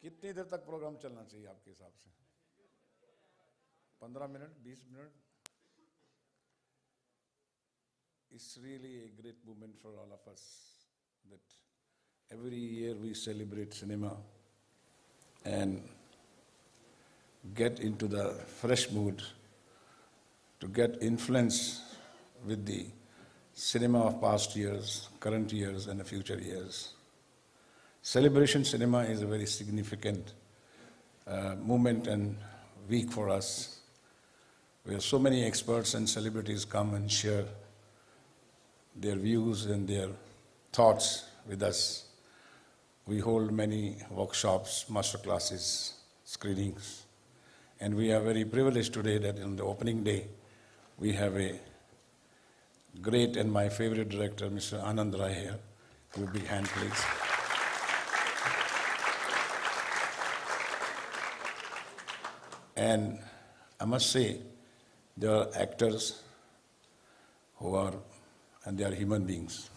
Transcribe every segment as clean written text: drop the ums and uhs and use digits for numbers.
कितनी देर तक प्रोग्राम चलना चाहिए आपके हिसाब से? 15 minute, 20 minute? It's really a great moment for all of us that every year we celebrate cinema and get into the fresh mood to get influence with the cinema of past years, current years and the future years. Celebration cinema is a very significant moment and week for us, where so many experts and celebrities come and share their views and their thoughts with us. We hold many workshops, master classes, screenings, and we are very privileged today that on the opening day we have a great and my favorite director, Mr. Anand here. Give a big hand, please. And I must say, there are actors who are, and they are human beings.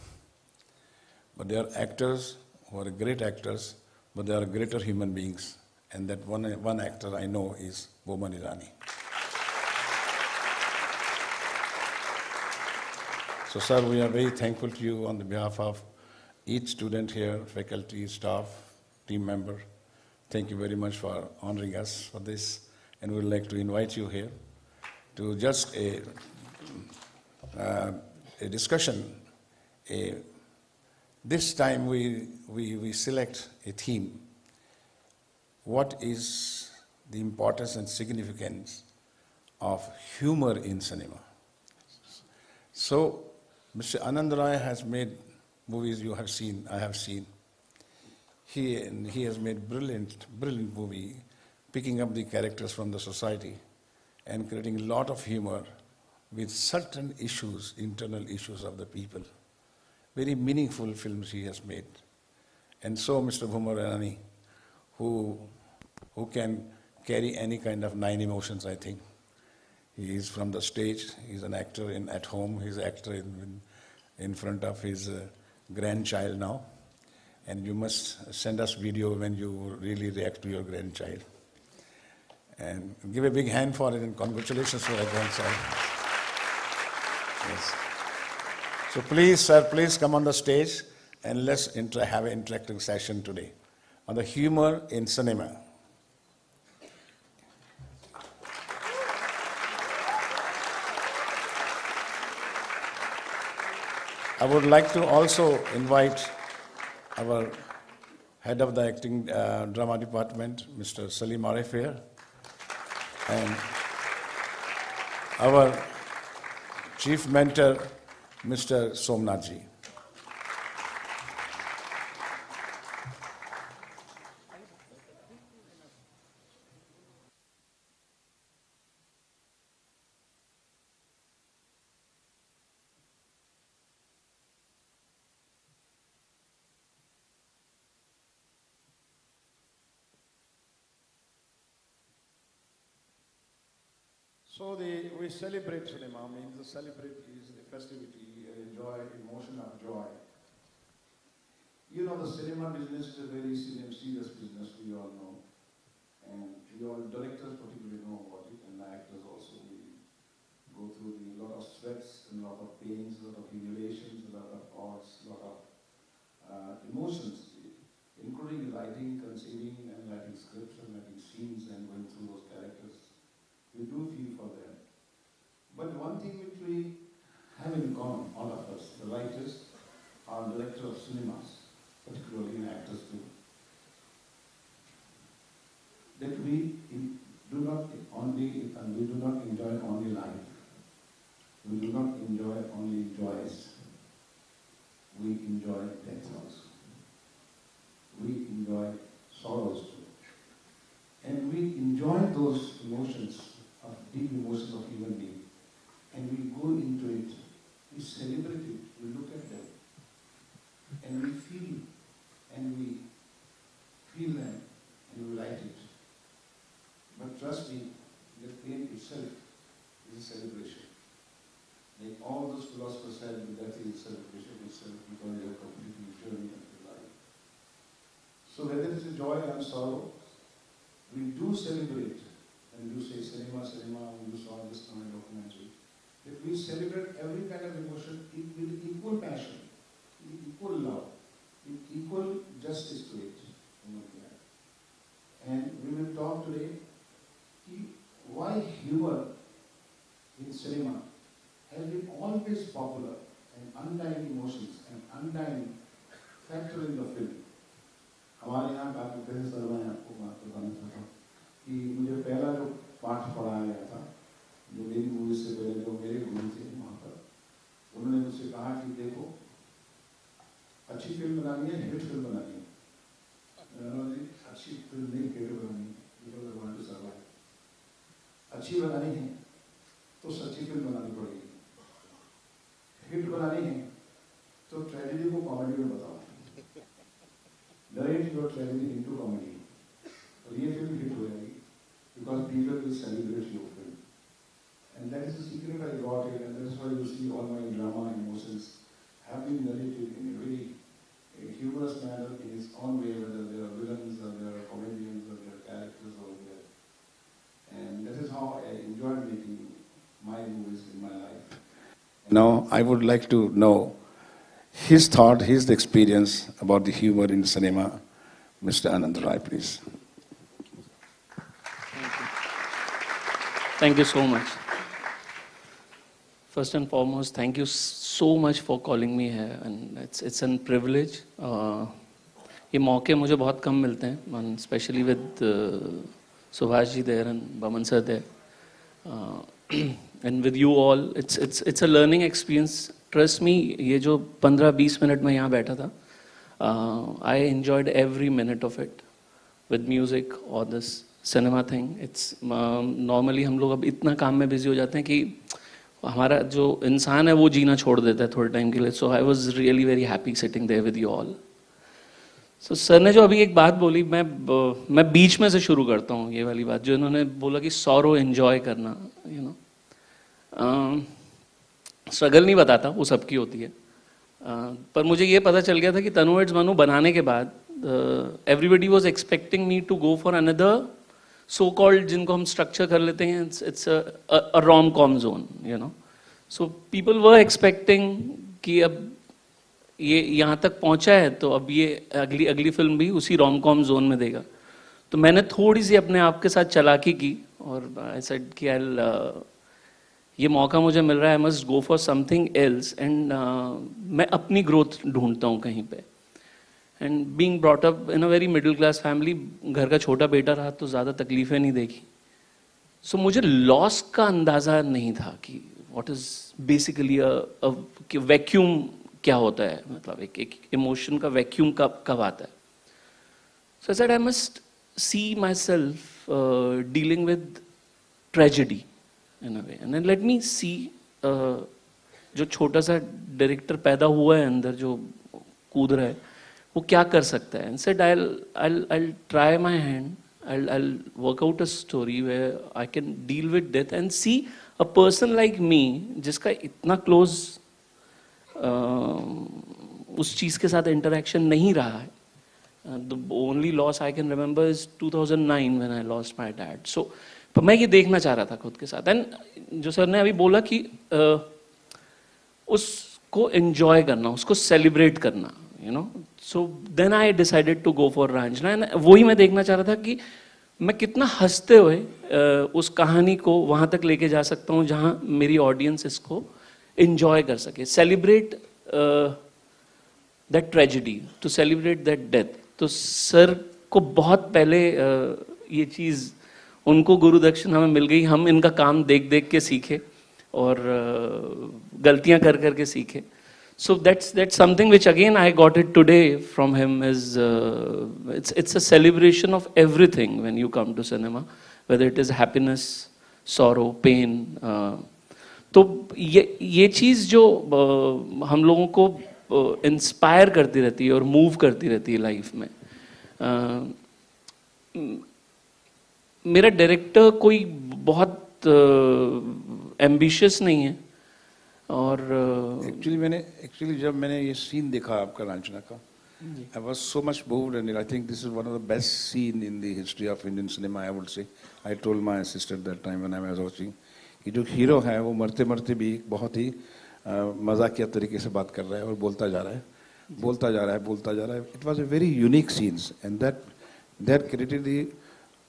But they are actors who are great actors, but they are greater human beings. And that one actor I know is Boman Irani. So, sir, we are very thankful to you on the behalf of each student here, faculty, staff, team member. Thank you very much for honoring us for this. And we would like to invite you here to just a discussion. This time we select a theme. What is the importance and significance of humor in cinema? So, Mr. Anand Rai has made movies you have seen, I have seen. He has made brilliant movie, picking up the characters from the society and creating a lot of humor with certain issues, internal issues of the people. Very meaningful films he has made. And so Mr. Boman Irani, who can carry any kind of 9 emotions, I think. He is from the stage, he's an actor at home, he's an actor in front of his grandchild now. And you must send us video when you really react to your grandchild. And give a big hand for it and congratulations for our grandchild. Yes. So please, sir, please come on the stage and let's have an interactive session today on the humor in cinema. I would like to also invite our head of the acting drama department, Mr. Salim Arif here, and our chief mentor, Mr. Somnathji. So we celebrate cinema, means the celebrate is the festivity, joy, emotion of joy. You know, the cinema business is a very serious business, we all know. And we all directors particularly know about it, and the actors also. We go through a lot of sweats, a lot of pains, a lot of humiliations, a lot of odds, a lot of emotions, including writing, conceiving, and writing scripts, and writing scenes, and going through those characters. We do feel for them. But one thing which we have in common, all of us, the writers, are directors of cinemas, particularly in actors too, that we do not enjoy only life. We do not enjoy only joys. We enjoy death also. We enjoy sorrows too. And we enjoy those emotions, of deep emotions of human being, and we go into it, we celebrate it, we look at them, and we feel them, and we write it. But trust me, the pain itself is a celebration. Like all those philosophers said, that is celebration itself, because you have completed the journey of your life. So whether it is joy and sorrow, we do celebrate. And you say cinema, you saw this kind of documentary. If we celebrate every kind of emotion with equal passion, with equal love, with equal justice to it. And we will talk today why humor in cinema has been always popular and undying emotions and undying factor in the film. हमारे यहाँ काफी पहले sir मैं आपको बात बताना चाहता हूँ कि मुझे पहला जो पाठ पढ़ाया गया था, जो मेरी मूवी से पहले जो मेरे गुरु थे वहाँ पर, उन्होंने मुझसे कहा कि देखो अच्छी फिल्म बनानी है, हिट फिल्म बनानी है। अच्छी फिल्म नहीं, हिट बनानी है, because I want to survive. अच्छी बनानी है तो सच्ची फिल्म बनानी पड़ेगी, हिट बनानी है तो ट्रेजेडी को कॉमेडी में बताओ, narrate your tragedy into comedy, और ये फिल्म हिट हो जाएगी because people will celebrate your film, and that is the secret I got it, and that's why you see all my drama and emotions have been narrated in a very humorous manner in its own way, whether they are villains or they are comedians or they are characters or there. And that is how I enjoyed making my movies in my life. Now, I would like to know his thought, his experience about the humor in cinema. Mr. Anand Rai, please. Thank you so much. First and foremost, thank you so much for calling me here, and it's a privilege. ये मौके मुझे बहुत कम मिलते हैं, and especially with Subhash ji there and Boman sir there, and with you all. It's a learning experience. Trust me, ये जो 15-20 minute में यहाँ बैठा था, I enjoyed every minute of it with music or this cinema thing. It's normally हम लोग अब इतना काम में busy हो जाते हैं कि हमारा जो इंसान है वो जीना छोड़ देता है थोड़े टाइम के लिए. So I was really very happy sitting there with you all. So sir ने जो अभी एक बात बोली, मैं बीच में से शुरू करता हूँ ये वाली बात, जो इन्होंने बोला कि sorrow enjoy करना, you know. स्ट्रगल नहीं बताता, वो सबकी होती है, पर मुझे ये पता चल गया था कि तनु इट्स मनु बनाने के बाद everybody was expecting me to go for another so called, जिनको हम स्ट्रक्चर कर लेते हैं, it's a rom com zone, you know. So people were expecting कि अब ये यहाँ तक पहुँचा है तो अब ये अगली फिल्म भी उसी रोम कॉम जोन में देगा. तो मैंने थोड़ी सी अपने आप के साथ चालाकी की और आई सेड कि ये मौका मुझे मिल रहा है, I must go for something else, and मैं अपनी ग्रोथ ढूंढता हूँ कहीं पे. And being brought up in a very middle class family, घर का छोटा बेटा रहा तो ज़्यादा तकलीफ़ें नहीं देखी. सो मुझे लॉस का अंदाज़ा नहीं था कि व्हाट इज़ बेसिकली कि वैक्यूम क्या होता है, मतलब एक इमोशन का वैक्यूम कब आता है. So I said I must see myself dealing with tragedy in a way, and then let me see जो छोटा सा डायरेक्टर पैदा हुआ है अंदर, जो कूद रहा है, वो क्या कर सकता है. and said I'll try my hand, I'll work out a story where I can deal with death and see a person like me जिसका इतना क्लोज उस चीज़ के साथ इंटरेक्शन नहीं रहा है. The only loss I can remember is 2009 when I lost my dad. So तो मैं ये देखना चाह रहा था खुद के साथ. एंड जो सर ने अभी बोला कि उसको एंजॉय करना, उसको सेलिब्रेट करना, you know. So then I decided to go for Raanjhanaa, and वही मैं देखना चाह रहा था कि मैं कितना हंसते हुए उस कहानी को वहाँ तक लेके जा सकता हूँ जहाँ मेरी ऑडियंस इसको एंजॉय कर सके. Celebrate that tragedy, to celebrate that death. तो सर को बहुत पहले ये चीज़, उनको गुरु दक्षिणा में मिल गई. हम इनका काम देख देख के सीखे और गलतियां कर करके सीखे. So that's something which again I got it today from him is it's a celebration of everything when you come to cinema, whether it is happiness, sorrow, pain. तो ये चीज़ जो हम लोगों को इंस्पायर करती रहती है और मूव करती रहती है लाइफ में. मेरा डायरेक्टर कोई बहुत एम्बिशियस नहीं है, और एक्चुअली जब मैंने ये सीन देखा आपका रांझना का, I was so much moved, and I think this is one of the best scene in the history of Indian cinema, I would say. I told my sister that time when I was watching, कि जो hero है वो मरते मरते भी बहुत ही मजाकिया तरीके से बात कर रहा है और बोलता जा रहा है, बोलता जा रहा है, बोलता जा रहा है. It was a very unique scenes, and that created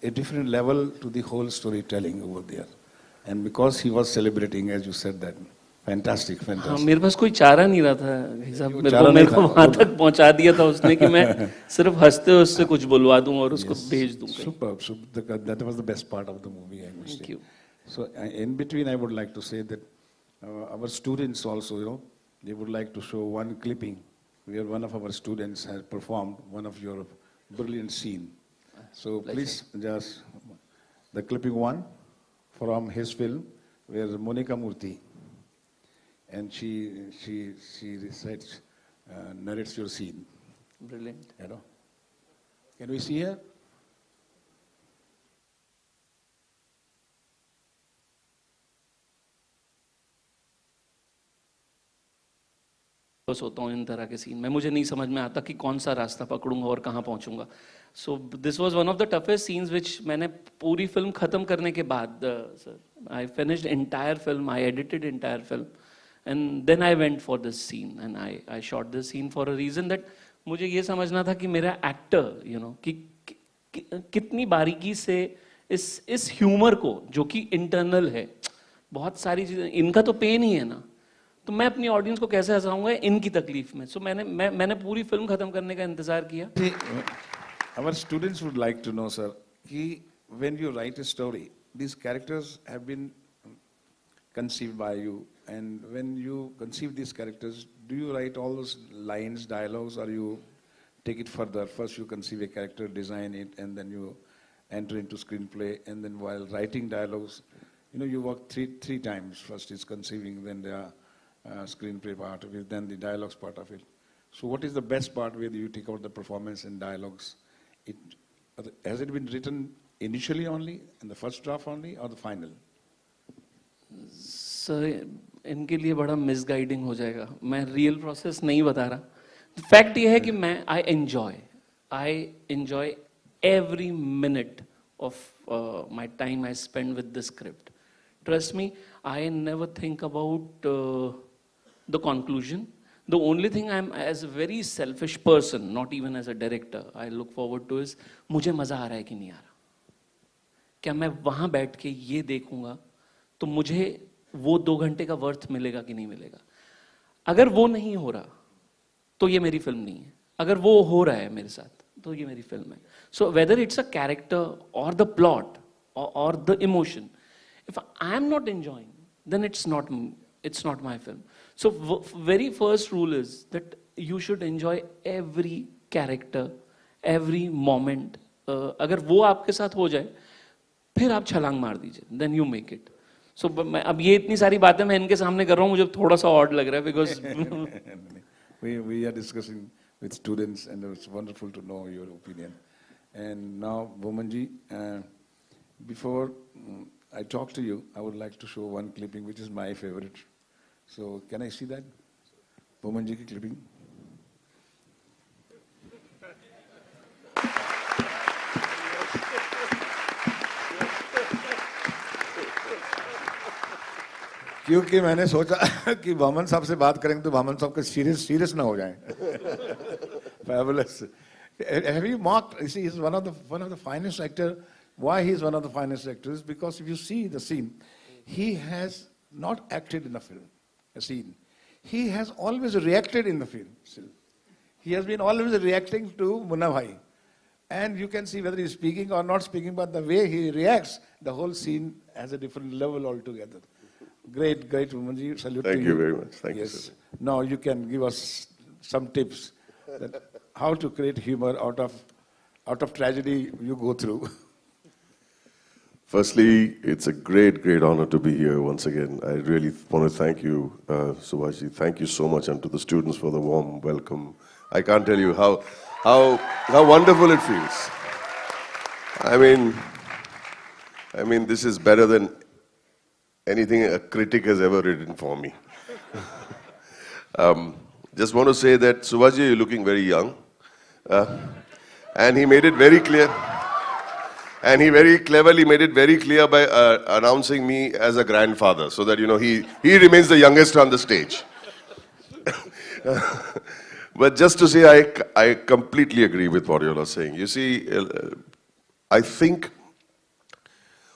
a different level to the whole storytelling over there. And because he was celebrating, as you said, that fantastic. हाँ, मेरे पास कोई चारा नहीं रहा था साहब, मेरे को वहाँ तक पहुँचा दिया था उसने कि मैं सिर्फ हंसते उससे कुछ बुलवा दूँ और उसको भेज दूँ. Superb. That was the best part of the movie, I must say. Thank you. So in between, I would like to say that our students also, they would like to show one clipping where one of our students has performed one of your brilliant scene. So please, just the clipping one from his film, where Monica Murthy, and she recites, narrates your scene. Brilliant. Can we see her? बस होता हूँ इन तरह के scene में, मुझे नहीं समझ में आता कि कौन सा रास्ता पकड़ूंगा और कहाँ पहुँचूंगा. So this was one of the toughest scenes which मैंने पूरी फिल्म खत्म करने के बाद, I finished entire film, I edited entire film, and then I went for this scene and I shot this scene for a reason that मुझे ये समझना था कि मेरा एक्टर कि कितनी बारीकी से इस ह्यूमर को, जो कि इंटरनल है, बहुत सारी चीजें, इनका तो पेन ही है ना, तो मैं अपनी ऑडियंस को कैसे हंसाऊंगा इनकी तकलीफ में. सो मैंने पूरी फिल्म खत्म करने का इंतजार किया. Our students would like to know, sir, कि when you write a story, these characters have been conceived by you, and when you conceive these characters, do you write all those lines, dialogues, or you take it further? First you conceive a character, design it, and then you enter into screenplay, and then while writing dialogues, you work three times. First is conceiving, then the screenplay part of it, then the dialogues part of it. So what is the best part where you take out the performance and dialogues? Has it been written initially only, in the first draft only, or the final? Sir इनके लिए बड़ा misguiding हो जाएगा, मैं real process नहीं बता रहा. Fact ये है कि मैं I enjoy every minute of my time I spend with the script. Trust me, I never think about the conclusion. The only thing I'm, as a very selfish person, not even as a director, I look forward to is मुझे मजा आ रहा है कि नहीं आ रहा. क्या मैं वहां बैठ के ये देखूंगा तो मुझे वो 2 घंटे का वर्थ मिलेगा कि नहीं मिलेगा. अगर वो नहीं हो रहा तो ये मेरी फिल्म नहीं है, अगर वो हो रहा है मेरे साथ तो ये मेरी फिल्म है. So whether it's a character और द प्लॉट और the emotion, if I am not enjoying then it's not my film. So very first rule is that you should enjoy every character, every moment. अगर वो आपके साथ हो जाए फिर आप छलांग मार दीजिए, then you make it. So अब ये इतनी सारी बातें मैं इनके सामने कर रहा हूँ, मुझे थोड़ा सा odd लग रहा है because we are discussing with students and it's wonderful to know your opinion. And now Boman ji, before I talk to you, I would like to show one clipping which is my favorite. So can I see that? Boman ji ki clipping. क्योंकि मैंने सोचा कि बामन साहब से बात करेंगे तो बामन साहब के सीरियस ना हो जाएं. Fabulous. Have you marked? You see, he's one of the finest actor. Why he is one of the finest actors? Because if you see the scene, he has not acted in a film, a scene. He has always reacted in the film. He has been always reacting to Munna Bhai. And you can see whether he's speaking or not speaking, but the way he reacts, the whole scene has a different level altogether. Great, Bomanji. Salute to you. Thank you very much. Thank you, sir. Now you can give us some tips that how to create humor out of tragedy you go through. Firstly, it's a great honor to be here once again. I really want to thank you, Subhash. Thank you so much, and to the students for the warm welcome. I can't tell you how wonderful it feels. I mean, this is better than anything a critic has ever written for me. Just want to say that, Subhash, you're looking very young. And he made it very clear. And he very cleverly made it very clear by announcing me as a grandfather, so that, he remains the youngest on the stage. But just to say, I completely agree with what you're saying. You see, I think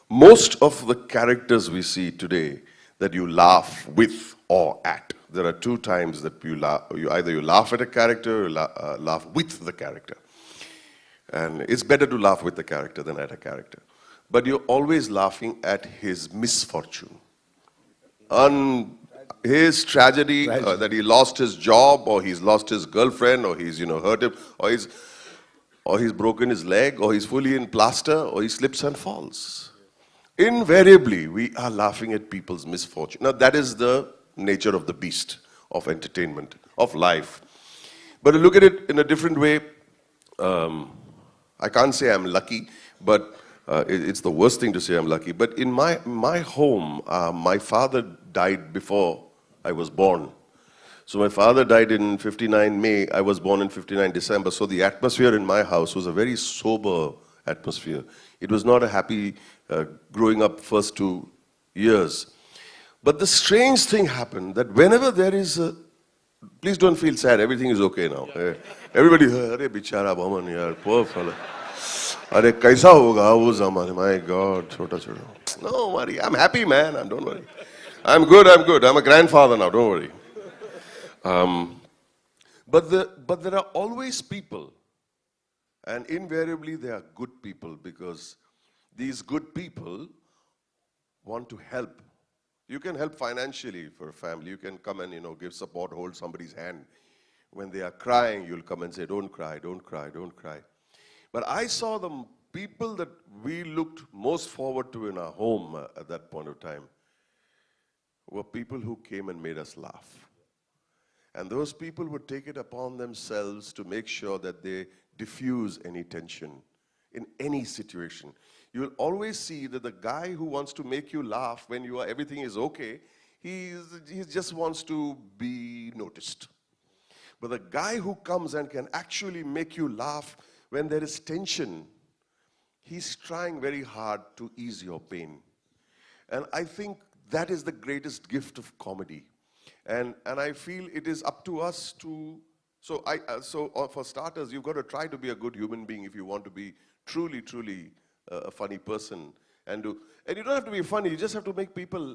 most of the characters we see today that you laugh with or at, there are two times that either you laugh at a character or laugh with the character. And it's better to laugh with the character than at a character. But you're always laughing at his misfortune. His tragedy, that he lost his job, or he's lost his girlfriend, or he's hurt him, or he's broken his leg, or he's fully in plaster, or he slips and falls. Invariably, we are laughing at people's misfortune. Now, that is the nature of the beast, of entertainment, of life. But to look at it in a different way, I can't say I'm lucky, but it's the worst thing to say I'm lucky. But in my home, my father died before I was born. So my father died in 59 May. I was born in 59 December. So the atmosphere in my house was a very sober atmosphere. It was not a happy growing up first 2 years. But the strange thing happened that whenever there is a... Please don't feel sad. Everything is okay now. Everybody, "Arey bichara Boman, yaar, poor fella. Arey kaisa hoga wo zamane? My God, chota chota." No worry. I'm happy, man. Don't worry. I'm good. I'm a grandfather now. Don't worry. But there are always people, and invariably they are good people, because these good people want to help. You can help financially for a family. You can come and give support, hold somebody's hand. When they are crying, you'll come and say, "Don't cry, don't cry, don't cry." But I saw the people that we looked most forward to in our home at that point of time were people who came and made us laugh. And those people would take it upon themselves to make sure that they diffuse any tension in any situation. You'll always see that the guy who wants to make you laugh when everything is okay, he just wants to be noticed. But the guy who comes and can actually make you laugh when there is tension, he's trying very hard to ease your pain. And I think that is the greatest gift of comedy. And I feel it is up to us to... So for starters, you've got to try to be a good human being if you want to be truly, truly a funny person. And you don't have to be funny, you just have to make people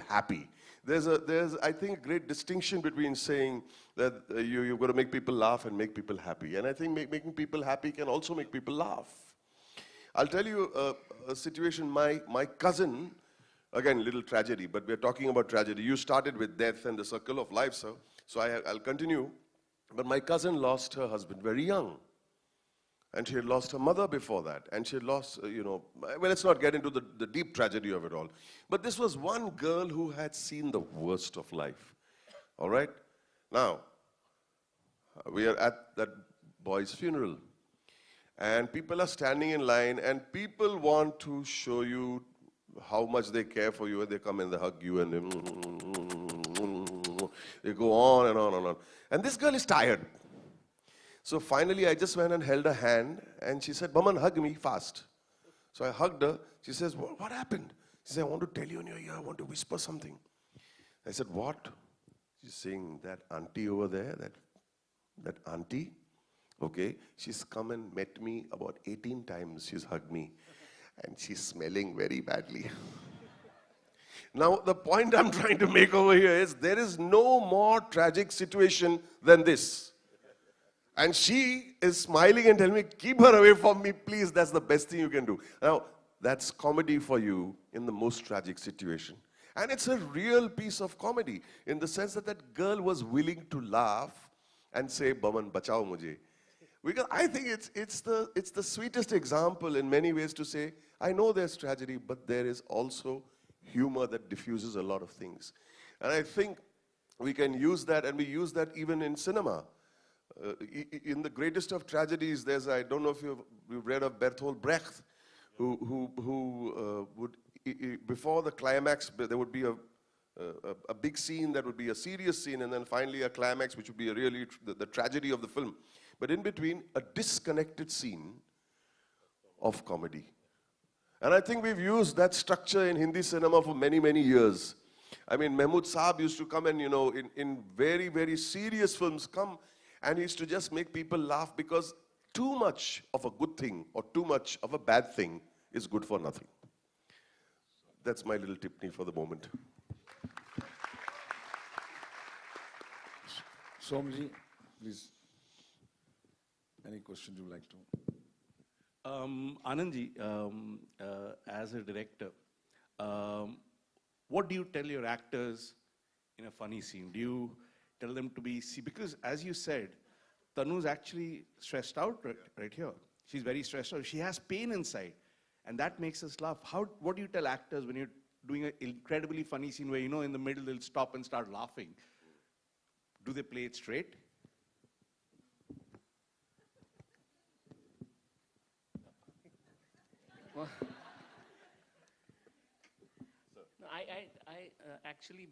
happy. There's I think, a great distinction between saying that you've got to make people laugh and make people happy. And I think making people happy can also make people laugh. I'll tell you a situation. My cousin, again, little tragedy, but we're talking about tragedy. You started with death and the circle of life, sir. So I'll continue. But my cousin lost her husband very young. And she had lost her mother before that. And she had lost, well, let's not get into the deep tragedy of it all. But this was one girl who had seen the worst of life. All right? Now, we are at that boy's funeral. And people are standing in line, and people want to show you how much they care for you, and they come and they hug you, and they go on and on and on. And this girl is tired. So finally, I just went and held her hand, and she said, "Boman, hug me fast." So I hugged her. She says, "What happened?" She said, "I want to tell you in your ear, I want to whisper something." I said, "What?" She's saying, "That auntie over there, that auntie, okay, she's come and met me about 18 times. She's hugged me, and she's smelling very badly." Now, the point I'm trying to make over here is there is no more tragic situation than this. And she is smiling and telling me, "Keep her away from me, please. That's the best thing you can do." Now, that's comedy for you in the most tragic situation. And it's a real piece of comedy in the sense that that girl was willing to laugh and say, "Boman, bachao mujhe." Because I think it's the sweetest example in many ways to say, I know there's tragedy, but there is also humor that diffuses a lot of things. And I think we can use that, and we use that even in cinema. In the greatest of tragedies, I don't know if you've read of Bertolt Brecht, who would, before the climax, there would be a big scene that would be a serious scene, and then finally a climax, which would be really the tragedy of the film. but in between a disconnected scene of comedy. And I think we've used that structure in Hindi cinema for many, many years. I mean, Mahmood Saab used to come and, in very, very serious films, come and he used to just make people laugh because too much of a good thing or too much of a bad thing is good for nothing. That's my little tipney for the moment. Somji, please. Any question you would like to? Anandji, as a director, what do you tell your actors in a funny scene? Do you tell them to be, see, because as you said, Tanu's actually stressed out right here. She's very stressed out. She has pain inside, and that makes us laugh. What do you tell actors when you're doing an incredibly funny scene where, in the middle they'll stop and start laughing? Do they play it straight? No, I actually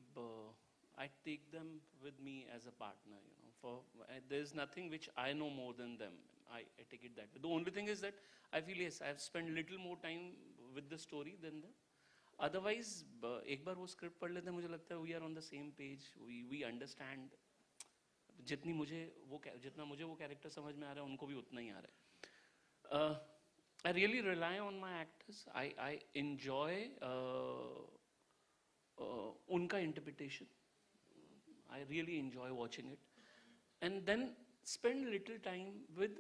I take them with me as a partner. There's nothing which I know more than them. I take it that way. The only thing is that I feel yes, I've spent little more time with the story than them. Otherwise, एक बार वो script पढ़ लेते हैं, मुझे लगता है we are on the same page. We understand. जितना मुझे वो character समझ में आ रहा है, उनको भी उतना ही आ रहा है. I really rely on my actors. I enjoy unka interpretation. I really enjoy watching it. And then spend little time with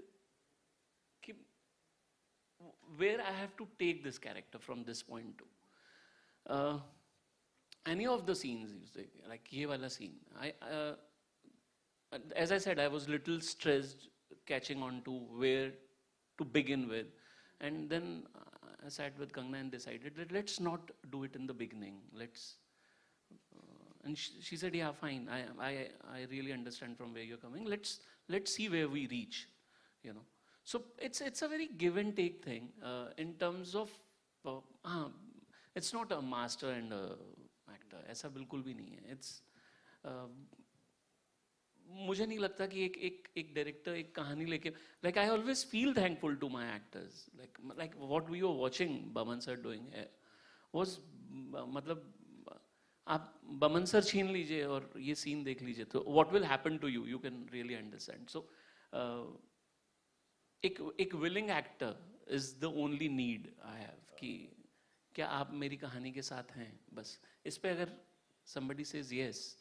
where I have to take this character from this point to. Any of the scenes, like ye wala scene. As I said, I was little stressed catching on to where to begin with. And then I sat with Kangna and decided that let's not do it in the beginning. And she said, yeah, fine. I really understand from where you're coming. Let's see where we reach, So it's a very give and take thing in terms of it's not a master and a actor. ऐसा बिल्कुल भी नहीं है. It's मुझे नहीं लगता कि एक डायरेक्टर एक कहानी लेके like I always feel thankful to my actors like what we were watching Boman sir doing was मतलब आप बमन सर छीन लीजिए और ये सीन देख लीजिए तो what will happen to you you can really understand so एक willing actor is the only need I have कि क्या आप मेरी कहानी के साथ हैं बस इस पे अगर somebody says yes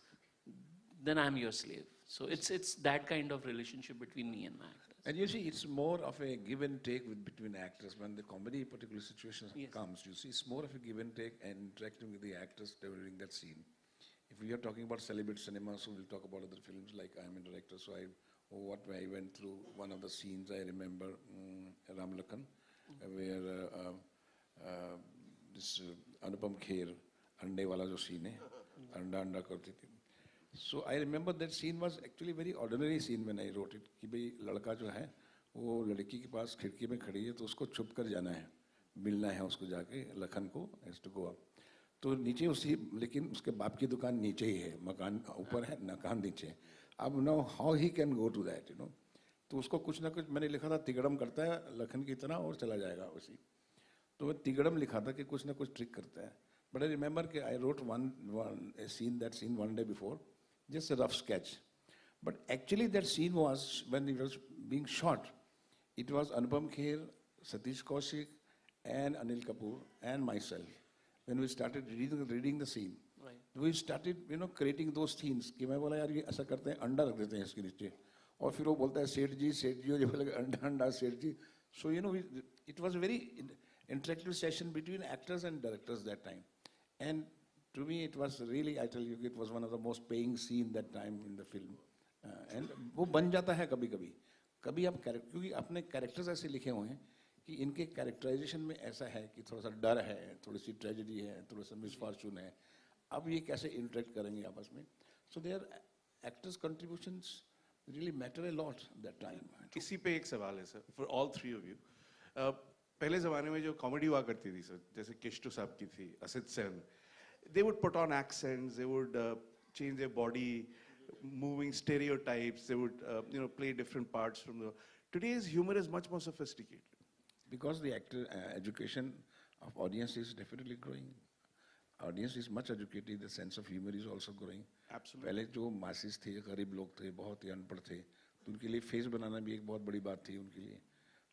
then I'm your slave. So it's that kind of relationship between me and my actors. And you see, it's more of a give and take between actors. When the comedy particular situation comes, you see, it's more of a give and take and interacting with the actors during that scene. If we are talking about celebrity cinema, so we'll talk about other films like I'm a director, so I went through one of the scenes, I remember Ram Lakhan, where this Anupam Kher, Ande wala jo scene hai, anda karti thi. So I remember that scene was actually a very ordinary scene when I wrote it कि भाई लड़का जो है वो लड़की के पास खिड़की में खड़ी है तो उसको छुप कर जाना है मिलना है उसको जाके लखन को has to go up तो नीचे उसी लेकिन उसके बाप की दुकान नीचे ही है मकान ऊपर है मकान नीचे अब now how he can go to that तो उसको कुछ ना कुछ मैंने लिखा था तिगड़म करता है लखन की तरह और चला जाएगा उसी तो मैं तिगड़म लिखा था कि कुछ ना कुछ ट्रिक करता है but I remember कि I wrote that scene one day before just a rough sketch. But actually that scene was, when it was being shot, it was Anupam Kher, Satish Kaushik, and Anil Kapoor, and myself. When we started reading the scene, right. We started, creating those scenes. कि मैं बोला यार ये ऐसा करते हैं अंडा रख देते हैं इसके नीचे और फिर वो बोलता है सेठ जी और ये बोलेगा अंडा सेठ जी. So it was a very interactive session between actors and directors that time. And to me, it was really, I tell you, it was one of the most paying scene that time in the film. And वो बन जाता है कभी आप क्योंकि अपने characters ऐसे लिखे हुए हैं कि इनके कैरेक्टराइजेशन में ऐसा है कि थोड़ा सा डर है थोड़ी सी ट्रेजेडी है थोड़ा सा मिसफॉर्चून है अब ये कैसे इंटरेक्ट करेंगे आपस में so their actors contributions really matter a lot that time इसी पे एक सवाल है sir for all three of you पहले जमाने में जो कॉमेडी हुआ करती थी सर जैसे किश्तू साहब की थी Asit Sen they would put on accents, they would change their body moving stereotypes. They would, play different parts from the. Today's humor is much more sophisticated. Because the actor education of audience is definitely growing. Audience is much educated, the sense of humor is also growing. Absolutely. पहले जो masses थे, गरीब लोग थे, बहुत ही अनपढ़ थे, तो उनके लिए फेस बनाना भी एक बहुत बड़ी बात थी उनके लिए.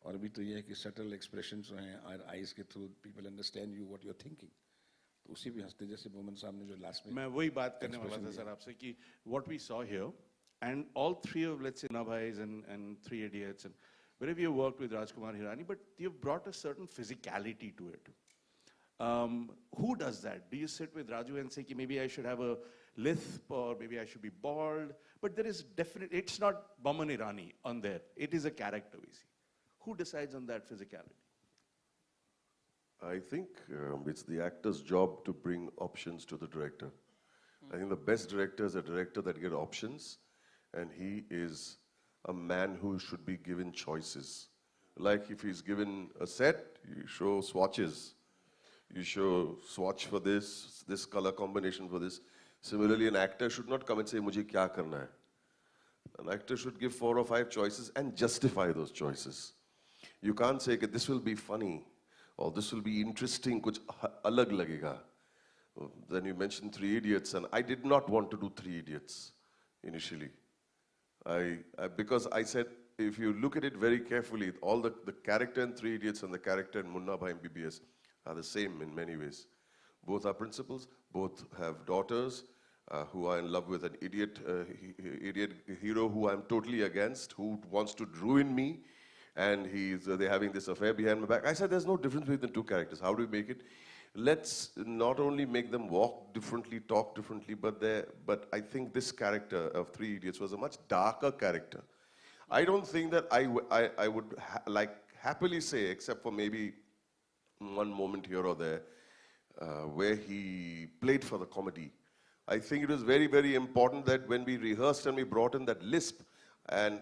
और अभी तो ये है कि सटल एक्सप्रेशंस जो हैं, और आईज के through people understand you what you are thinking. तो उसी भी हंसते जैसे बोमन साहब ने जो लास्ट में. मैं वही बात करने वाला था सर आपसे कि what we saw here, and all three of, let's say, Nabhais and Three Idiots, and wherever you worked with Rajkumar Hirani, but you've brought a certain physicality to it. Who does that? Do you sit with Raju and say, ki maybe I should have a lisp, or maybe I should be bald? But there is definitely, it's not Boman Irani on there. It is a character we see. Who decides on that physicality? I think it's the actor's job to bring options to the director. I think the best director is a director that gets options, and he is a man who should be given choices. Like if he's given a set, you show swatches. You show swatch for this color combination for this. Similarly, an actor should not come and say, "Mujhe kya karna hai." An actor should give 4 or 5 choices and justify those choices. You can't say, "Okay, this will be funny," or "this will be interesting, kuch alag lagega." Then you mentioned Three Idiots, and I did not want to do Three Idiots initially. Because I said, if you look at it very carefully, all the character in Three Idiots and the character in Munna Bhai MBBS are the same in many ways. Both are principals, both have daughters who are in love with an idiot hero who I'm totally against, who wants to ruin me, and they're having this affair behind my back. I said, there's no difference between the two characters. How do we make it? Let's not only make them walk differently, talk differently, but I think this character of Three Idiots was a much darker character. I don't think that I would happily say, except for maybe one moment here or there, where he played for the comedy. I think it was very, very important that when we rehearsed and we brought in that lisp, and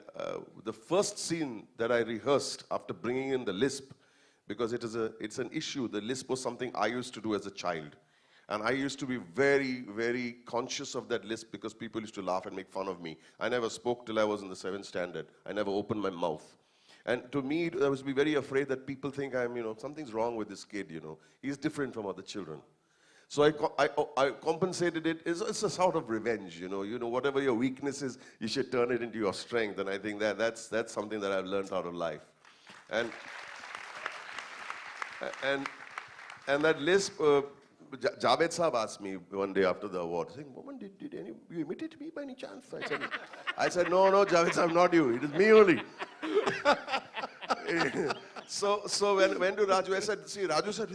the first scene that I rehearsed after bringing in the lisp, because it's an issue, the lisp was something I used to do as a child. And I used to be very, very conscious of that lisp because people used to laugh and make fun of me. I never spoke till I was in the 7th standard. I never opened my mouth. And to me, I was very afraid that people think something's wrong with this kid, He's different from other children. So I compensated it. It's a sort of revenge, Whatever your weakness is, you should turn it into your strength. And I think that's something that I've learned out of life. And that lisp, Javed Saab asked me one day after the award, saying, "Boman, did you imitate me by any chance?" I said, no, Javed Saab, not you. It is me only. So when to Raju, I said, see, Raju said,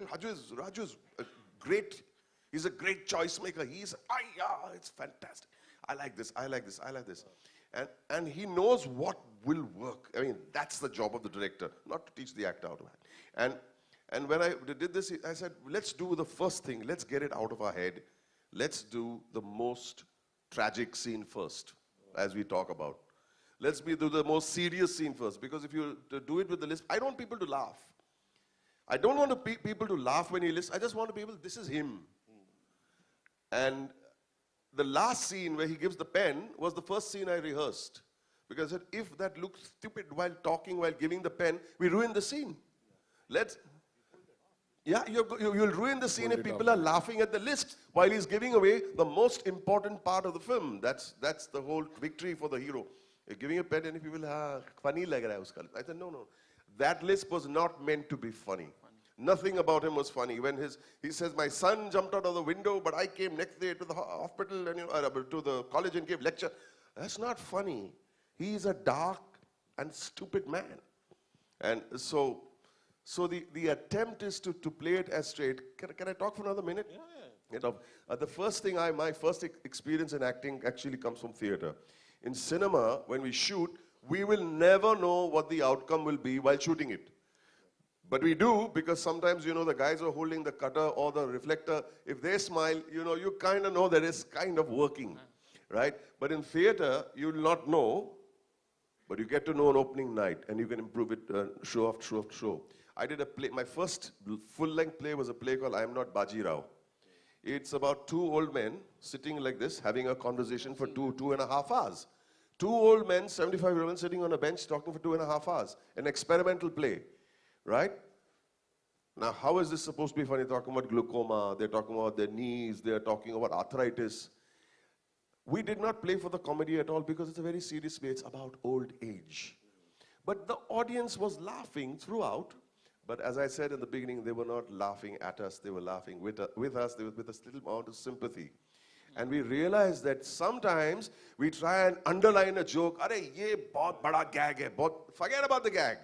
Raju is great. He's a great choice maker. It's fantastic. I like this. And he knows what will work. I mean, that's the job of the director, not to teach the actor how to act. And when I did this, I said, let's do the first thing. Let's get it out of our head. Let's do the most tragic scene first, as we talk about. Let's do the most serious scene first. Because if you do it with the lisp, I don't want people to laugh. I don't want people to laugh when he lisps. I just want people, this is him. And the last scene where he gives the pen was the first scene I rehearsed. Because I said, if that looks stupid while talking, while giving the pen, we ruin the scene. You'll ruin the scene if people are laughing at the lisp while he's giving away the most important part of the film. That's the whole victory for the hero. You're giving a pen and if people funny lag raha hai uska. I said, no. That lisp was not meant to be funny. Nothing about him was funny. When he says, my son jumped out of the window, but I came next day to the hospital and to the college and gave lecture. That's not funny. He is a dark and stupid man. And so the attempt is to play it as straight. Can I talk for another minute? Yeah. The first thing, my first experience in acting actually comes from theater. In cinema, when we shoot, we will never know what the outcome will be while shooting it. But we do, because sometimes, the guys who are holding the cutter or the reflector, if they smile, you kind of know that it's kind of working, right? But in theater, you will not know, but you get to know on opening night, and you can improve it show after show after show. I did a play, my first full-length play was a play called I Am Not Baji Rao. It's about two old men sitting like this, having a conversation for 2.5 hours. Two old men, 75-year-old men, sitting on a bench talking for 2.5 hours. An experimental play, right? Now, how is this supposed to be funny? They're talking about glaucoma, they're talking about their knees, they're talking about arthritis. We did not play for the comedy at all because it's a very serious play. It's about old age. But the audience was laughing throughout. But as I said in the beginning, they were not laughing at us, they were laughing with us, they were with a little amount of sympathy. And we realized that sometimes we try and underline a joke, "Arey, ye bahut bada gag hai, forget about the gag.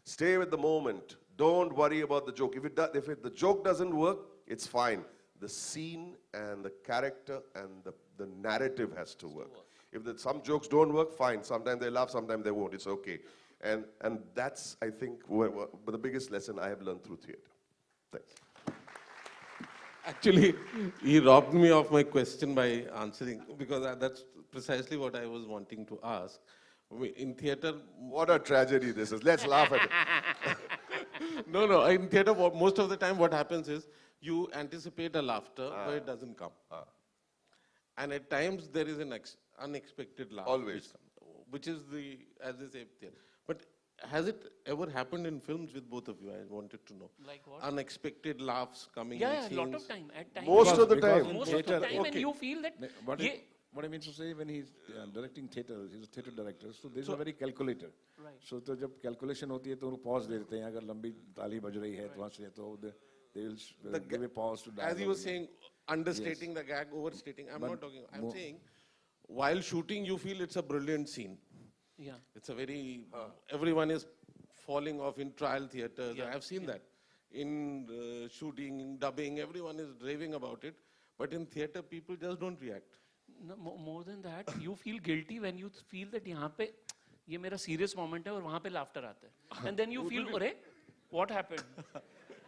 Stay with the moment. Don't worry about the joke. If the joke doesn't work, it's fine. The scene and the character and the narrative has to work. If some jokes don't work, fine. Sometimes they laugh, sometimes they won't. It's okay. And that's, I think, the biggest lesson I have learned through theatre. Thanks. Actually, he robbed me of my question by answering, because that's precisely what I was wanting to ask. In theatre... What a tragedy this is. Let's laugh at it. No. In theatre, most of the time what happens is, you anticipate a laughter, but it doesn't come. And at times, there is an unexpected laugh. Always. Which is as they say, theatre. But has it ever happened in films with both of you? I wanted to know. Like what? Unexpected laughs coming in Yeah, scenes. a lot of time. At times. Most of the Because time. in Most of the theatre- time, and you feel that. What I mean to say, when he's directing theatre, he's a theatre director, so this is very calculated. Right. So तो जब calculation होती है तो उनको pause दे देते हैं. अगर लंबी ताली बज रही है तो वहाँ से तो they will give a pause to As you were dialogue. saying, understating the gag, overstating. I'm not talking. I'm saying, while shooting, you feel it's a brilliant scene. Yeah. It's a very, everyone is falling off in trial theaters. Yeah, I've seen that. In shooting, in dubbing, everyone is raving about it. But in theater, people just don't react. No, more than that, you feel guilty when you feel that यहाँ पे ये मेरा serious moment है और वहाँ पे laughter आता है. And then you feel, अरे, what happened?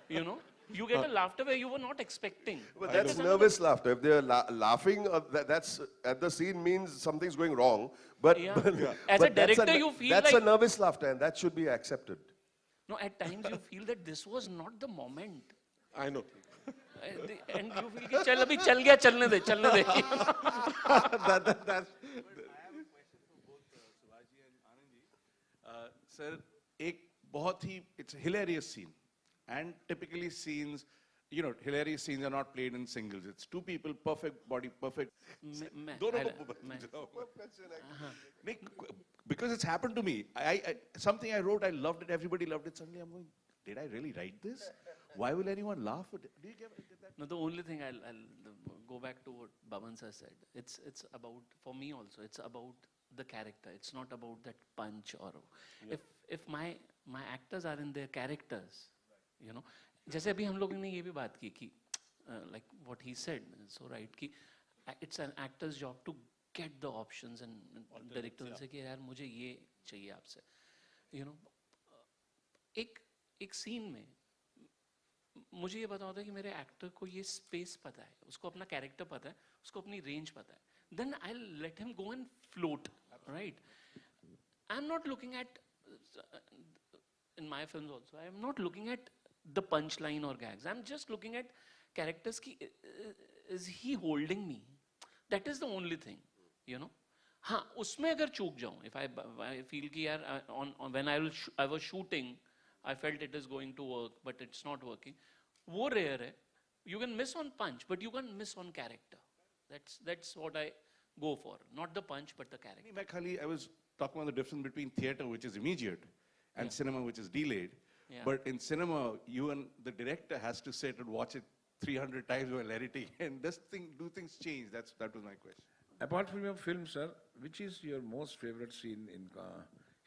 You know? You get a laughter where you were not expecting. But that's nervous laughter. If they're laughing, that's at the scene means something's going wrong. But, Yeah. but, As but a that's director, you feel that's like- a nervous laughter, and that should be accepted. No, at times you feel that this was not the moment. I know. And you feel कि चल अभी चल गया चलने दे. That's, Sir, it's a hilarious scene. And typically scenes, hilarious scenes are not played in singles. It's two people, perfect body, perfect. Because it's happened to me. Something I wrote, I loved it, everybody loved it. Suddenly I'm going, did I really write this? Why will anyone laugh at it? Do you get that? No, the only thing I'll go back to what Boman sir said. It's about, for me also, it's about the character. It's not about that punch or if my actors are in their characters, you know. जैसे अभी हम लोगों ने ये भी बात की कि like what he said, so right कि it's an actor's job to get the options and director से कि यार मुझे ये चाहिए आपसे, you know. एक scene में मुझे ये पता होता है कि मेरे एक्टर को ये स्पेस पता है, उसको अपना कैरेक्टर पता है, उसको अपनी रेंज पता है. Then I'll let him go and float, right? I'm not looking at, in my films also, I'm not looking at the punchline or gags. I'm just looking at characters ki, is he holding me? That is the only thing, you know. हाँ, उसमें अगर चूक जाऊँ, if I feel कि यार when I was shooting, I felt it is going to work, but it's not working. वो rare है. You can miss on punch, but you can't miss on character. That's what I go for. Not the punch, but the character. I was talking about the difference between theatre, which is immediate, and cinema, which is delayed. Yeah. But in cinema, you and the director has to sit and watch it 300 times while editing. And do things change? That was my question. Apart from your film, sir, which is your most favorite scene in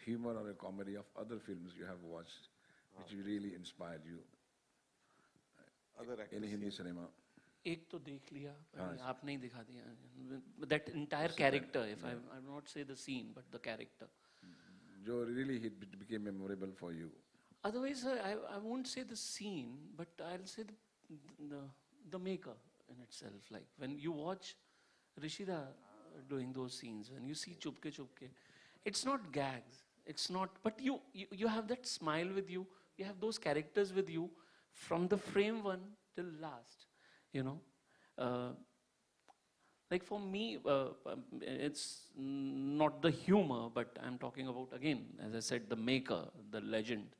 humor or a comedy of other films you have watched, which really inspired you in Hindi cinema? एक तो देख लिया, आप नहीं दिखा दिया. That entire character, if I will not say the scene, but the character. जो really it became memorable for you. Otherwise, I won't say the scene, but I'll say the maker in itself. Like when you watch Rishida doing those scenes, when you see Chupke Chupke, it's not gags, it's not, but you have that smile with you, you have those characters with you from the frame one till last, you know. Uh, like for me, it's not the humor, but I'm talking about, again, as I said, the maker, the legend.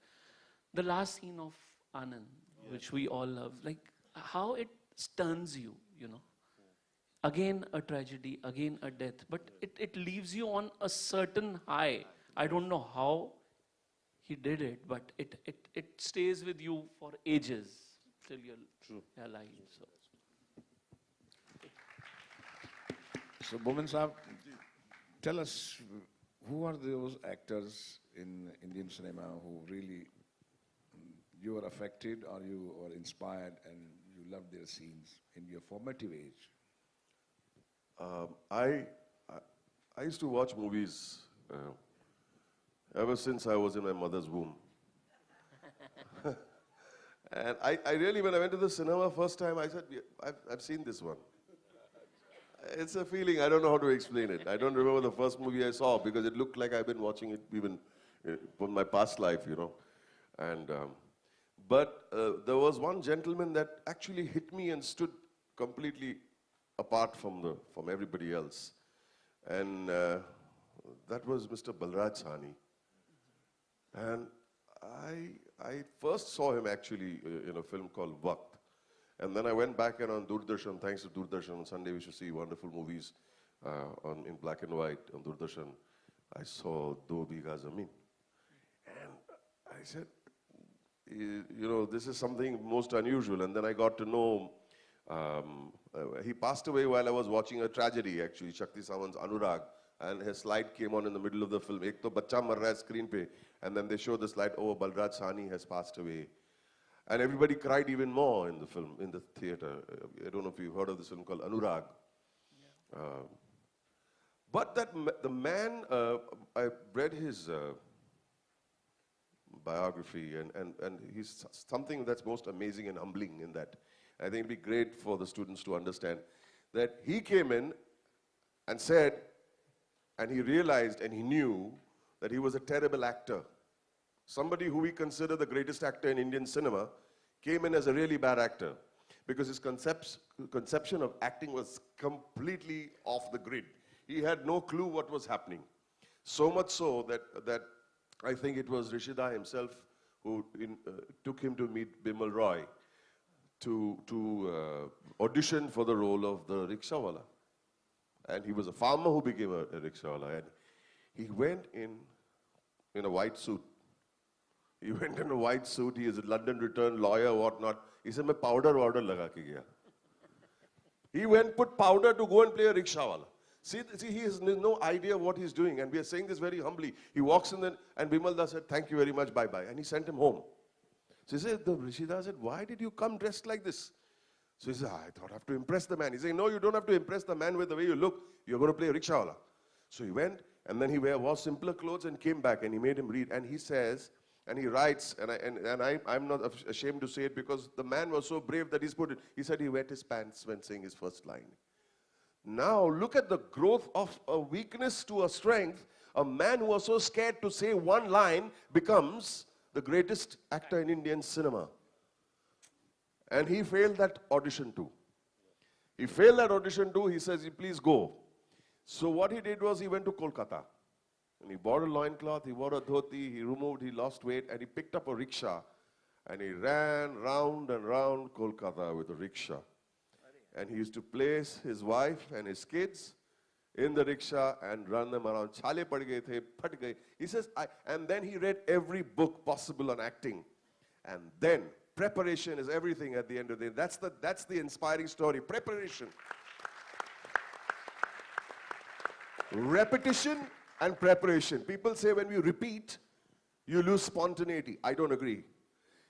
The last scene of Anand, which we all love, like how it stuns you, you know. Again a tragedy, again a death, but it leaves you on a certain high. I don't know how he did it, but it stays with you for ages till you're alive. So. So, Boman Saab, tell us, who are those actors in Indian cinema who really you were affected or you were inspired and you loved their scenes in your formative age? I used to watch movies ever since I was in my mother's womb. And I really, when I went to the cinema first time, I said, I've seen this one. It's a feeling, I don't know how to explain it. I don't remember the first movie I saw because it looked like I've been watching it even from my past life, you know. And, but there was one gentleman that actually hit me and stood completely apart from everybody else. And that was Mr. Balraj Sahni. And I first saw him actually in a film called Waqt. And then I went back and on Doordarshan, thanks to Doordarshan, on Sunday we should see wonderful movies in black and white on Doordarshan. I saw Do Bigha Zameen. And I said, you know, this is something most unusual. And then I got to know, he passed away while I was watching a tragedy actually, Shakti Sawant's Anurag. And his slide came on in the middle of the film. Ek to bacha mar raha hai screen pe. And then they showed the slide, oh, Balraj Sahni has passed away. And everybody cried even more in the film, in the theater. I don't know if you've heard of this film called Anurag. Yeah. But the man, I read his biography, and he's something that's most amazing and humbling in that. I think it'd be great for the students to understand that he came in and said, and he realized and he knew that he was a terrible actor. Somebody who we consider the greatest actor in Indian cinema came in as a really bad actor because his conception of acting was completely off the grid. He had no clue what was happening. So much so that I think it was Rishida himself who took him to meet Bimal Roy to audition for the role of the rickshawala. And he was a farmer who became a rickshawala. And he went in a white suit. He went in a white suit. He is a London returned lawyer, whatnot. He said, "मैं powder laga ke gaya." He went, put powder to go and play a rickshawala. See, he has no idea what he's doing. And we are saying this very humbly. He walks in there, and Bimalda said, "Thank you very much, bye-bye." And he sent him home. So he said, the Rishida said, "Why did you come dressed like this?" So he said, "I thought I have to impress the man." He said, "No, you don't have to impress the man with the way you look. You're going to play a rickshawala." So he went, and then he wore simpler clothes and came back, and he made him read. And he says, and he writes, and I'm not ashamed to say it because the man was so brave that he said he wet his pants when saying his first line. Now look at the growth of a weakness to a strength. A man who was so scared to say one line becomes the greatest actor in Indian cinema. And he failed that audition too. He failed that audition too. He says, "Please go." So what he did was he went to Kolkata. And he bought a loincloth, he wore a dhoti, he lost weight, and he picked up a rickshaw. And he ran round and round Kolkata with a rickshaw. And he used to place his wife and his kids in the rickshaw and run them around. Chale pad gaye the, phat gaye. He says, and then he read every book possible on acting. And then preparation is everything at the end of the day. That's the inspiring story. Preparation. Repetition and preparation. People say when you repeat, you lose spontaneity. I don't agree.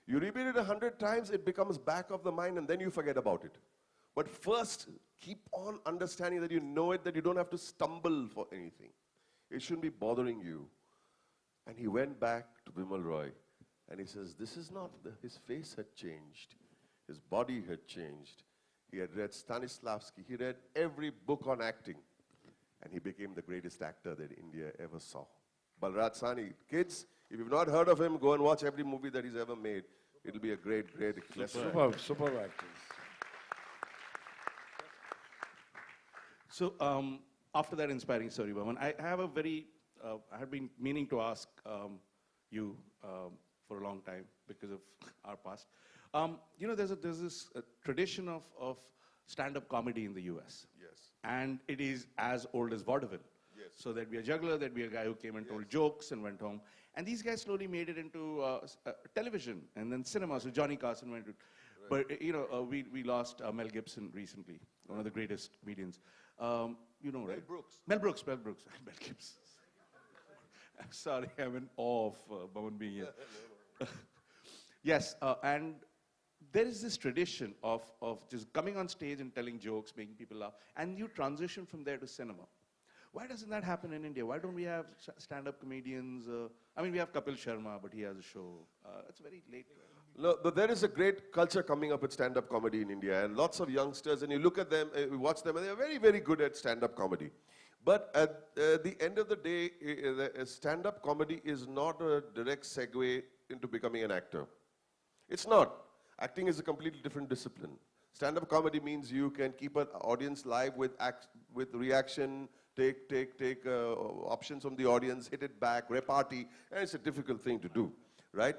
You repeat it 100 times, it becomes back of the mind, and then you forget about it. But first, keep on understanding that you know it, that you don't have to stumble for anything. It shouldn't be bothering you. And he went back to Bimal Roy, and he says, this is not, his face had changed. His body had changed. He had read Stanislavski. He read every book on acting. And he became the greatest actor that India ever saw. Balraj Sahni. Kids, if you've not heard of him, go and watch every movie that he's ever made. It'll be a great lesson. Superb actors. So after that inspiring story, Boman, I have a very, I had been meaning to ask you for a long time because of our past. You know, there's this tradition of stand-up comedy in the US. Yes. And it is as old as vaudeville. Yes. So there'd be a juggler, there'd be a guy who came and told jokes and went home. And these guys slowly made it into television and then cinema. So Johnny Carson went to, but you know, we lost Mel Gibson recently, one of the greatest comedians. You know, right? Mel Brooks. Mel Gibson. I'm sorry, I'm in awe of Boman being here. Yes, and there is this tradition of just coming on stage and telling jokes, making people laugh, and you transition from there to cinema. Why doesn't that happen in India? Why don't we have stand-up comedians? I mean, we have Kapil Sharma, but he has a show. It's very late. No, but there is a great culture coming up with stand-up comedy in India, and lots of youngsters, and you look at them, you watch them, and they're very, very good at stand-up comedy. But at the end of the day, stand-up comedy is not a direct segue into becoming an actor. It's not. Acting is a completely different discipline. Stand-up comedy means you can keep an audience live with reaction, take options from the audience, hit it back, repartee, and it's a difficult thing to do, right?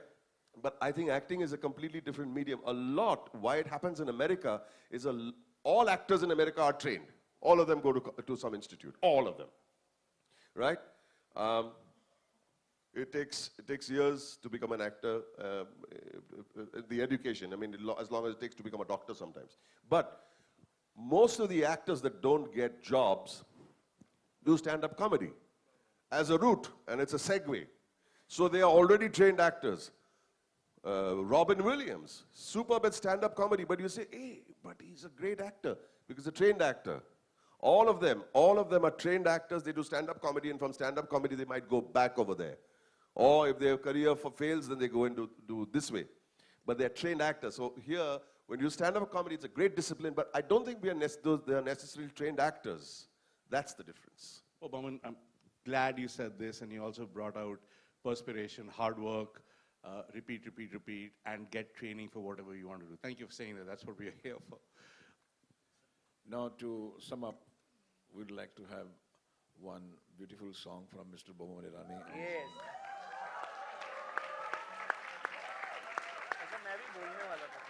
But I think acting is a completely different medium. Why it happens in America is all actors in America are trained. All of them go to some institute, all of them, right? It takes years to become an actor, the education, I mean, as long as it takes to become a doctor sometimes. But most of the actors that don't get jobs do stand-up comedy as a route, and it's a segue. So they are already trained actors. Robin Williams, superb at stand-up comedy, but you say, hey, but he's a great actor, because he's a trained actor. All of them are trained actors, they do stand-up comedy, and from stand-up comedy they might go back over there. Or if their career fails, then they go into do this way. But they're trained actors. So here, when you stand-up comedy, it's a great discipline, but I don't think they are necessarily trained actors. That's the difference. Oh, Boman, I'm glad you said this, and you also brought out perspiration, hard work, repeat, and get training for whatever you want to do. Thank you for saying that. That's what we are here for. Now, to sum up, we'd like to have one beautiful song from Mr. Boman Irani. Yes. अच्छा मैं भी बोलने वाला था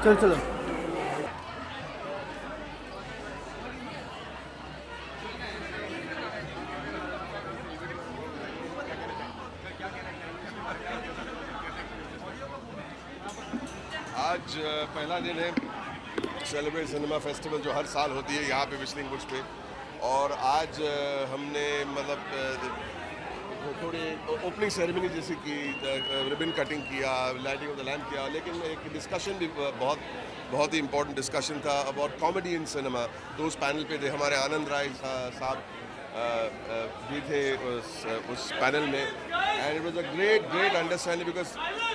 चलो चलो आज पहला दिन है सेलिब्रेट सिनेमा फेस्टिवल जो हर साल होती है यहाँ पे विस्लिंग बुश पे, और आज हमने मतलब थोड़ी ओपनिंग सेरेमनी जैसे की, रिबन कटिंग किया, लाइटिंग ऑफ द लैम्प किया, लेकिन एक डिस्कशन भी बहुत ही इम्पोर्टेंट डिस्कशन था अबाउट कॉमेडी इन सिनेमा। तो उस पैनल पे थे हमारे आनंद राय साहब भी थे उस पैनल में, and it was a great understanding, because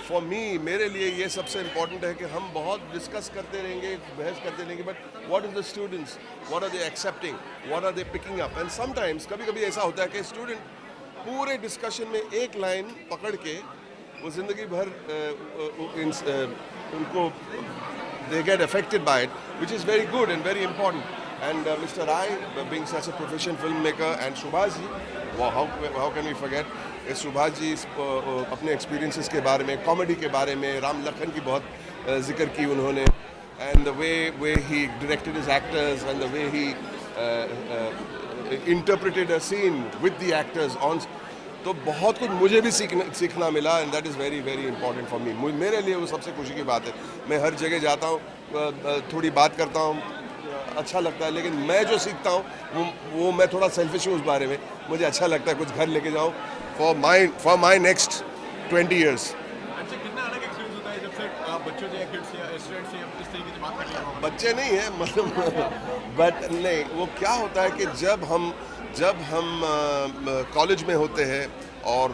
for me, मेरे लिए ये सबसे इम्पोर्टेंट है कि हम बहुत डिस्कस करते रहेंगे, बहस करते रहेंगे, but what is the students, what are they accepting, what are they picking up, and sometimes कभी ऐसा होता है कि स्टूडेंट पूरे डिस्कशन में एक लाइन पकड़ के वो जिंदगी भर उनको they get affected by it, which is very good and very important. And Mr. Rai, being such a professional filmmaker, and Subhash ji, wow, how can we forget? Subhash ji अपने experiences के बारे में, comedy के बारे में, राम लखन की बहुत जिक्र की उन्होंने, and the way he directed his actors and the way he interpreted a scene with the actors on, तो बहुत कुछ मुझे भी सीखना मिला, and that is very important for me. मेरे लिए वो सबसे खुशी की बात है। मैं हर जगह जाता हूँ, थोड़ी बात करता हूँ, अच्छा लगता है, लेकिन मैं जो सीखता हूँ वो मैं थोड़ा सेल्फिश हूँ उस बारे में। मुझे अच्छा लगता है कुछ घर लेके जाऊँ for my next 20 years. अच्छा, कितना अलग एक्सपीरियंस होता है जब से बच्चों से, किड्स से, स्टूडेंट्स से इस तरीके से बात करते हैं? बच्चे नहीं है मतलब, बट नहीं, वो क्या होता है कि जब हम कॉलेज में होते हैं और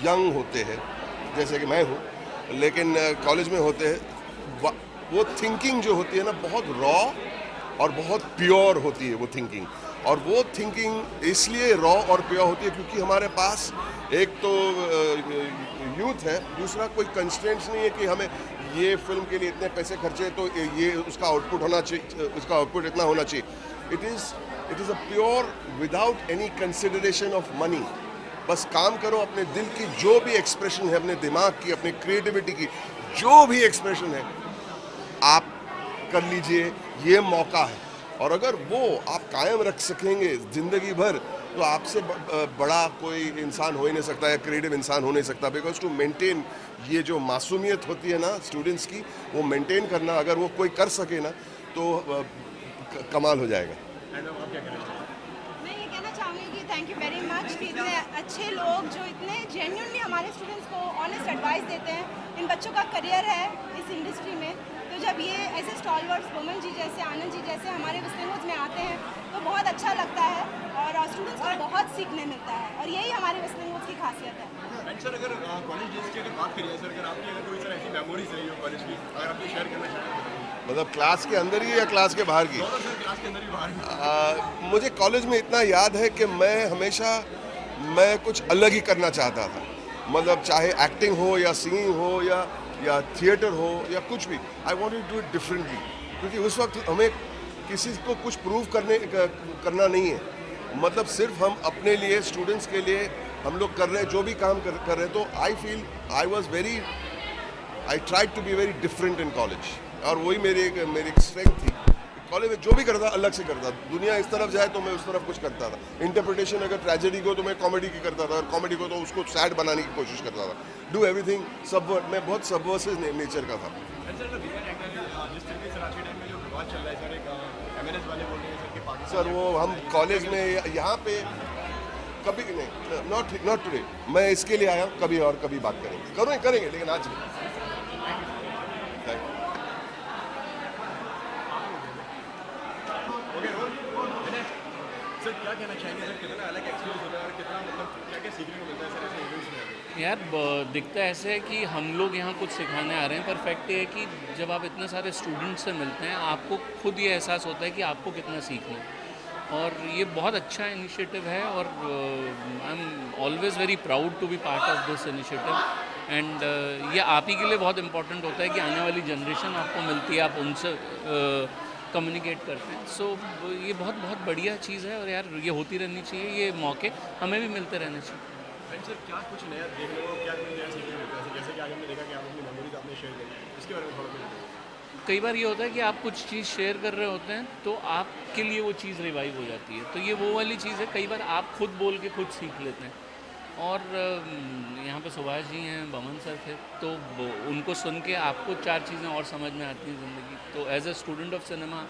यंग होते हैं, जैसे कि मैं हूँ, लेकिन कॉलेज में होते हैं, वो थिंकिंग जो होती है ना बहुत रॉ और बहुत प्योर होती है वो थिंकिंग। और वो थिंकिंग इसलिए रॉ और प्योर होती है क्योंकि हमारे पास एक तो यूथ है, दूसरा कोई कंस्ट्रेंट्स नहीं है कि हमें ये फिल्म के लिए इतने पैसे खर्चे तो ये उसका आउटपुट होना चाहिए, उसका आउटपुट इतना होना चाहिए। It is a pure without any consideration of money. बस काम करो, अपने दिल की जो भी एक्सप्रेशन है, अपने दिमाग की, अपनी क्रिएटिविटी की जो भी एक्सप्रेशन है, आप कर लीजिए, ये मौका है। और अगर वो आप कायम रख सकेंगे ज़िंदगी भर, तो आपसे बड़ा कोई इंसान हो ही नहीं सकता या क्रिएटिव इंसान हो नहीं सकता। बिकॉज टू मेंटेन ये जो मासूमियत होती है ना स्टूडेंट्स की, वो मेंटेन करना अगर वो कोई कर सके ना तो कमाल हो जाएगा। मैं ये कहना चाहूँगी कि थैंक यू वेरी मच कि इतने अच्छे लोग जो इतने जेन्युइनली हमारे स्टूडेंट्स को ऑनेस्ट एडवाइस देते हैं। इन बच्चों का करियर है इस इंडस्ट्री में, तो जब ये ऐसे स्टॉलवर्ड्स बोमन जी जैसे, आनंद जी जैसे हमारे वेस्टर्न में आते हैं तो बहुत अच्छा लगता है और स्टूडेंट्स को बहुत सीखने मिलता है, और यही हमारे वेस्टर्न की खासियत है। एंड सर, अगर कॉलेज डेज की अगर बात करिए सर, अगर आपकी कोई सर ऐसी मेमोरीज रही हो कॉलेज की, अगर आप शेयर करना चाहें, मतलब क्लास के अंदर ही या क्लास के बाहर की? सर क्लास के अंदर ही बाहर। मुझे कॉलेज में इतना याद है कि मैं हमेशा कुछ अलग ही करना चाहता था। मतलब चाहे एक्टिंग हो या सिंगिंग हो या थिएटर हो या कुछ भी, I wanted to do it differently. क्योंकि उस वक्त हमें किसी को कुछ प्रूव करना नहीं है, मतलब सिर्फ हम अपने लिए, स्टूडेंट्स के लिए हम लोग कर रहे हैं, जो भी काम कर रहे हैं। तो I feel I tried to be very different in college, और वही मेरी एक स्ट्रेंथ थी। कॉलेज में जो भी करता अलग से करता, दुनिया इस तरफ जाए तो मैं उस तरफ कुछ करता था। इंटरप्रिटेशन अगर ट्रेजेडी को तो मैं कॉमेडी की करता था, और कॉमेडी को तो उसको सैड बनाने की कोशिश करता था। डू एवरीथिंग सबवर्ट, मैं बहुत सबवर्सिव नेचर का था। सर वो हम कॉलेज में यहाँ पे कभी नहीं, नॉट टुडे। मैं इसके लिए आया हूँ, कभी और कभी बात करेंगे लेकिन आज नहीं। सर क्या कहना चाहेंगे सर, कितना अलग एक्सपीरियंस होता है और कितना मतलब क्या सीखने को मिलता है सर ऐसे इवेंट्स में? यार दिखता ऐसे है कि हम लोग यहाँ कुछ सिखाने आ रहे हैं, पर फैक्ट ये है कि जब आप इतने सारे स्टूडेंट्स से मिलते हैं आपको खुद ये एहसास होता है कि आपको कितना सीखना है। और ये बहुत अच्छा इनिशिएटिव है, और I am always very proud to be part of this initiative. And ये आप ही के लिए बहुत इम्पोर्टेंट होता है कि आने वाली जनरेशन आपको मिलती है, आप उनसे कम्युनिकेट करते हैं। सो ये बहुत बढ़िया चीज़ है, और यार ये होती रहनी चाहिए, ये मौके हमें भी मिलते रहने चाहिए। एंड सर क्या कुछ नया देखने को, क्या कुछ नया सीखने को मिलता है? जैसे कि आज हमने देखा कि आप अपनी मेमोरीज आपने शेयर करी, इसके बारे में थोड़ा बताइए। कई बार ये होता है कि आप कुछ चीज़ शेयर कर रहे होते हैं तो आपके लिए वो चीज़ रिवाइव हो जाती है, तो ये वो वाली चीज़ है। कई बार आप खुद बोल के खुद सीख लेते हैं। और यहाँ पे सुभाष जी हैं, बमन सर थे, तो उनको सुन के आपको 4 चीज़ें और समझ में आती हैं ज़िंदगी। तो as a student of cinema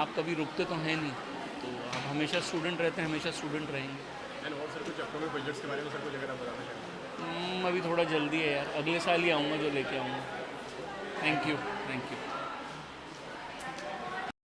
आप कभी रुकते तो हैं नहीं, तो आप हमेशा स्टूडेंट रहते हैं, हमेशा स्टूडेंट रहेंगे। एंड और सर कुछ अपकमिंग प्रोजेक्ट्स के बारे में सर कुछ अगर आप बताना चाहें? अभी थोड़ा जल्दी है यार, अगले साल ही आऊँगा जो लेके आऊँगा। Thank you.